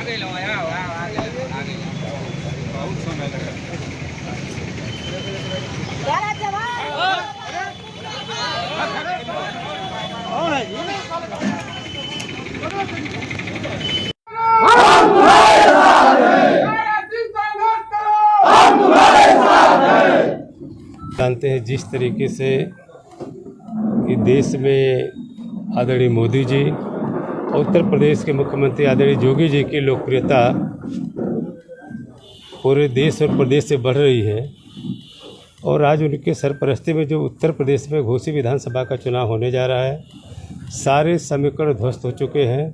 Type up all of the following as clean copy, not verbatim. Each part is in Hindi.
बहुत समय लगा। जानते हैं जिस तरीके से कि देश में आदरणीय मोदी जी, उत्तर प्रदेश के मुख्यमंत्री आदरणीय योगी जी की लोकप्रियता पूरे देश और प्रदेश से बढ़ रही है और आज उनके सरपरस्ती में जो उत्तर प्रदेश में घोसी विधानसभा का चुनाव होने जा रहा है, सारे समीकरण ध्वस्त हो चुके हैं।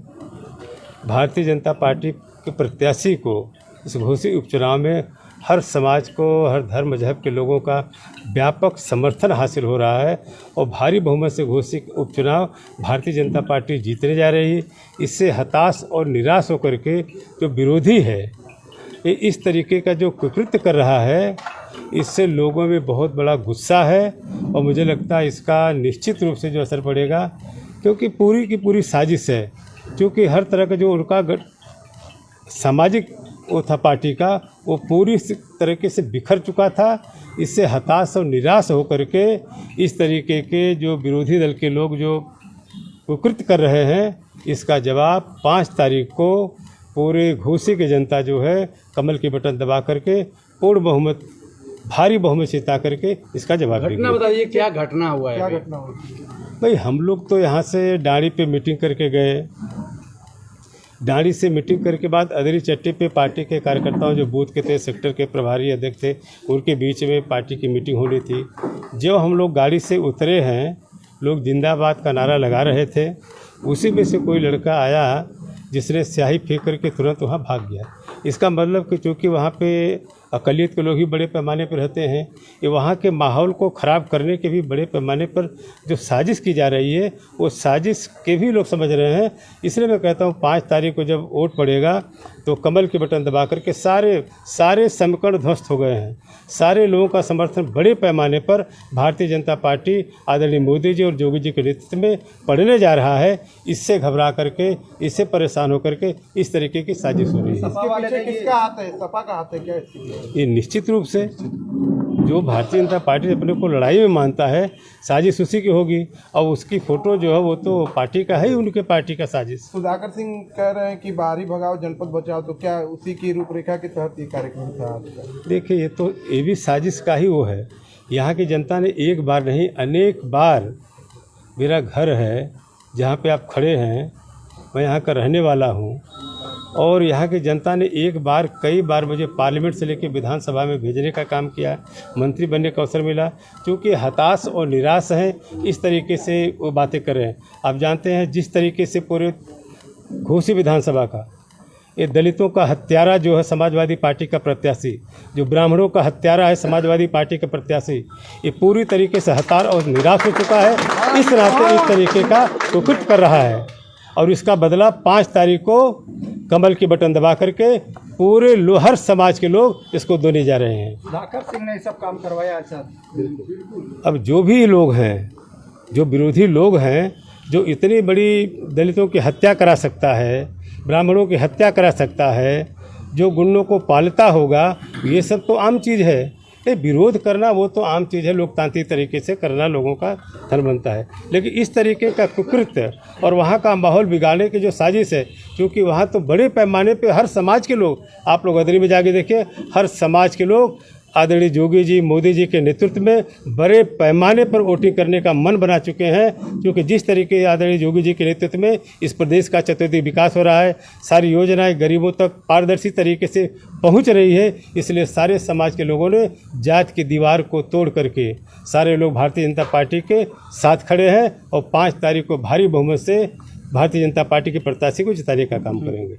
भारतीय जनता पार्टी के प्रत्याशी को इस घोसी उपचुनाव में हर समाज को, हर धर्म मजहब के लोगों का व्यापक समर्थन हासिल हो रहा है और भारी बहुमत से घोसी उपचुनाव भारतीय जनता पार्टी जीतने जा रही है। इससे हताश और निराश होकर के जो विरोधी है, ये इस तरीके का जो कुकृत्य कर रहा है, इससे लोगों में बहुत बड़ा गुस्सा है और मुझे लगता है इसका निश्चित रूप से जो असर पड़ेगा, क्योंकि पूरी की पूरी साजिश है। क्योंकि हर तरह का जो उनका सामाजिक वो था पार्टी का, वो पूरी तरीके से बिखर चुका था। इससे हताश और निराश होकर के इस तरीके के जो विरोधी दल के लोग जो कुकृत्य कर रहे हैं, इसका जवाब 5 तारीख को पूरे घोसी की जनता जो है कमल की बटन दबा करके पूर्ण बहुमत, भारी बहुमत से जिता करके इसका जवाब देंगे। घटना बताइए, क्या घटना हुआ है? क्या घटना हुई? भाई हम लोग तो यहाँ से डांडी पे मीटिंग करके गए। डांडी से मीटिंग करके बाद अदरी चट्टी पे पार्टी के कार्यकर्ताओं जो बूथ के थे, सेक्टर के प्रभारी अध्यक्ष थे, उनके बीच में पार्टी की मीटिंग होनी थी। जब हम लोग गाड़ी से उतरे हैं, लोग जिंदाबाद का नारा लगा रहे थे। उसी में से कोई लड़का आया जिसने स्याही फेंक करके तुरंत वहाँ भाग गया। इसका मतलब कि चूँकि वहाँ पे अक़लियत के लोग ही बड़े पैमाने पर रहते हैं, ये वहाँ के माहौल को ख़राब करने के भी बड़े पैमाने पर जो साजिश की जा रही है, वो साजिश के भी लोग समझ रहे हैं। इसलिए मैं कहता हूँ 5 तारीख को जब वोट पड़ेगा तो कमल के बटन दबा करके सारे समीकरण ध्वस्त हो गए हैं। सारे लोगों का समर्थन बड़े पैमाने पर भारतीय जनता पार्टी आदरणीय मोदी जी और योगी जी के नेतृत्व में पड़ने जा रहा है। इससे घबरा करके, इससे परेशान होकर के इस तरीके की साजिश हो रही है। किसका हाथ है? सपा का हाथ है क्या? ये निश्चित रूप से जो भारतीय जनता पार्टी अपने को लड़ाई में मानता है, साजिश उसी की होगी। और उसकी फ़ोटो जो है वो तो पार्टी का है ही, उनके पार्टी का साजिश। सुधाकर सिंह कह रहे हैं कि बाहरी भगाओ जनपद बचाओ, तो क्या उसी की रूपरेखा के तहत ये कार्यक्रम था? देखिए, ये भी साजिश का ही वो है। यहाँ की जनता ने एक बार नहीं, अनेक बार, मेरा घर है जहाँ पे आप खड़े हैं, मैं यहाँ का रहने वाला हूँ, और यहाँ की जनता ने एक बार, कई बार मुझे पार्लियामेंट से लेकर विधानसभा में भेजने का काम किया, मंत्री बनने का अवसर मिला। क्योंकि हताश और निराश हैं, इस तरीके से वो बातें कर रहे हैं। आप जानते हैं जिस तरीके से पूरे घोसी विधानसभा का ये दलितों का हत्यारा जो है समाजवादी पार्टी का प्रत्याशी, जो ब्राह्मणों का हत्यारा है समाजवादी पार्टी का प्रत्याशी, ये पूरी तरीके से हताश और निराश हो चुका है। इस नाते इस तरीके का कुकृत्य कर रहा है और इसका बदला 5 तारीख को कमल की बटन दबा करके पूरे हर समाज के लोग इसको देने जा रहे हैं। सुधाकर सिंह ने सब काम करवाया अच्छा। अब जो भी लोग हैं, जो विरोधी लोग हैं, जो इतनी बड़ी दलितों की हत्या करा सकता है, ब्राह्मणों की हत्या करा सकता है, जो गुंडों को पालता होगा, ये सब तो आम चीज़ है। ये विरोध करना वो तो आम चीज़ है, लोकतांत्रिक तरीके से करना लोगों का धर्म बनता है। लेकिन इस तरीके का कुकृत्य और वहाँ का माहौल बिगाड़ने की जो साजिश है, क्योंकि वहाँ तो बड़े पैमाने पे हर समाज के लोग, आप लोग अदरी में जाके देखिए, हर समाज के लोग आदरणीय योगी जी, मोदी जी के नेतृत्व में बड़े पैमाने पर वोटिंग करने का मन बना चुके हैं। क्योंकि जिस तरीके से आदरणीय योगी जी के नेतृत्व में इस प्रदेश का चतुर्दिक विकास हो रहा है, सारी योजनाएं गरीबों तक पारदर्शी तरीके से पहुंच रही है, इसलिए सारे समाज के लोगों ने जात की दीवार को तोड़ करके सारे लोग भारतीय जनता पार्टी के साथ खड़े हैं और 5 तारीख को भारी बहुमत से भारतीय जनता पार्टी के प्रत्याशी को जिताने का काम करेंगे।